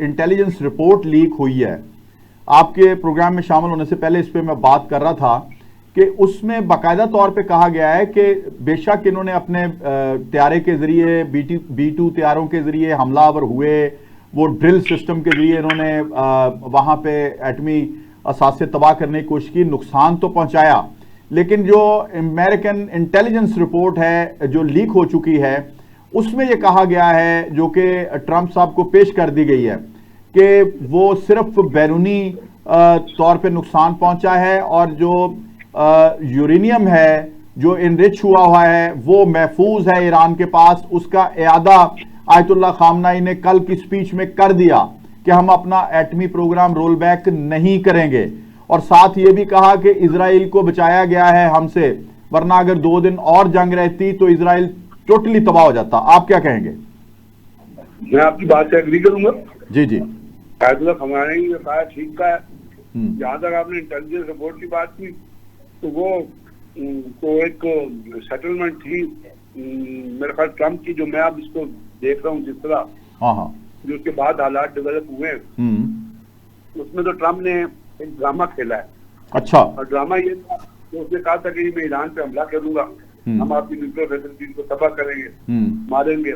Intelligence report leak हुई है, आपके प्रोग्राम में शामिल होने से पहले इस पे मैं बात कर रहा था कि उसमें बाकायदा तौर पे कहा गया है कि बेशक इन्होंने अपने तैयारे के जरिए B-2 तैयारों के जरिए हमलावर हुए, वो ड्रिल सिस्टम के जरिए इन्होंने वहां पे एटमी असासे तबाह करने की कोशिश की, नुकसान तो पहुंचाया, लेकिन जो अमेरिकन इंटेलिजेंस रिपोर्ट है जो लीक हो चुकी है उसमें यह कहा गया है, जो कि ट्रंप साहब को पेश कर दी गई है, कि वो सिर्फ बैरूनी तौर पे नुकसान पहुंचा है और जो यूरेनियम है जो इनरिच हुआ है वो महफूज है ईरान के पास। उसका इयादा आयतुल्लाह खामनाई ने कल की स्पीच में कर दिया कि हम अपना एटमी प्रोग्राम रोल बैक नहीं करेंगे, और साथ ये भी कहा कि इजराइल को बचाया गया है हमसे, वरना अगर 2 दिन और जंग रहती तो इजराइल टोटली तबाह हो जाता। आप क्या कहेंगे? मैं आपकी बात से एग्री करूंगा। जी जी, आयतुल्लाह खामनेई ने कहा ठीक का है। जहां तक आपने इंटेलिजेंस रिपोर्ट की बात की तो वो तो एक सेटलमेंट थी मेरे ख्याल ट्रम्प की, जो मैं अब इसको देख रहा हूँ जिस तरह, जो उसके बाद हालात डेवलप हुए उसमें तो ट्रम्प ने एक ड्रामा खेला है। अच्छा। और ड्रामा ये था कि उसने कहा था कि मैं ईरान पे हमला करूंगा, हम आपकी न्यूक्लियर फैसिलिटी को तबाह करेंगे, मारेंगे।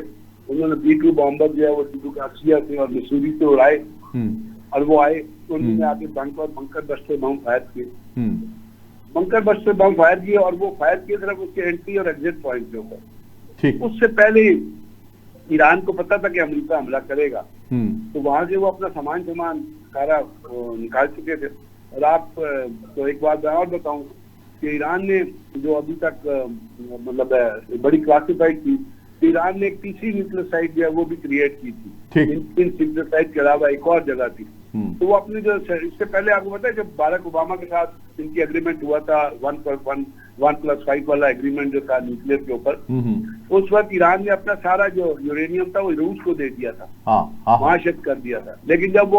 उन्होंने B-2 बॉम्बर जो है वो सीडुकासिया से और मिसूरी से उड़ाए, और वो आए तो उन्होंने आके बंकर बस्टर बम फायर किए, बंकर बस्टर बम फायर किए, और वो फायर किए सिर्फ उसके एंट्री और एग्जिट पॉइंट के ऊपर। उससे पहले ईरान को पता था कि अमेरिका हमला करेगा, तो वहां से वो अपना सामान सारा निकाल चुके थे। और आप तो एक बात मैं और बताऊं कि ईरान ने जो अभी तक मतलब बड़ी क्लासिफाइड थी, ईरान ने एक तीसरी न्यूक्लियर साइट जो है वो भी क्रिएट की थी। इन न्यूक्लियर साइट के अलावा एक और जगह थी। तो वो अपनी जो इससे पहले आपको पता है जब बाराक ओबामा के साथ इनकी एग्रीमेंट हुआ था 1+5 वाला एग्रीमेंट जो था न्यूक्लियर के ऊपर, उस वक्त ईरान ने अपना सारा जो यूरेनियम था वो रूस को दे दिया था, वहां शिफ्ट कर दिया था। लेकिन जब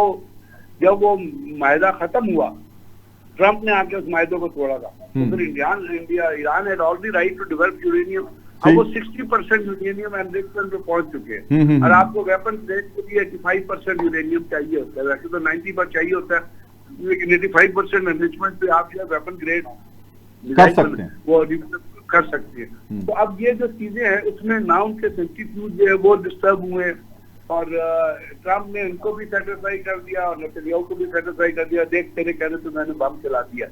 वो मायदा खत्म हुआ, ट्रंप ने आके उस मायदे को तोड़ा था, तो फिर Iran had already right to develop uranium. अब वो 60% यूरेनियम एनरिचमेंट पे पहुंच चुके हैं, और आपको वेपन ग्रेड के लिए 85% यूरेनियम चाहिए होता है। वैसे तो 90 पर चाहिए होता है, लेकिन 85% एनरिचमेंट पे आप जो वेपन ग्रेड कर सकते हैं, वो कर सकते हैं। तो अब ये जो चीजें हैं उसमें ना उनके सेंसिटिव जो है वो डिस्टर्ब हुए, और ट्रम्प ने इनको भी सेटिस्फाई कर दिया और नेतन्याहू को भी सेटिस्फाई कर दिया, देख तेरे कहने से मैंने बम चला दिया।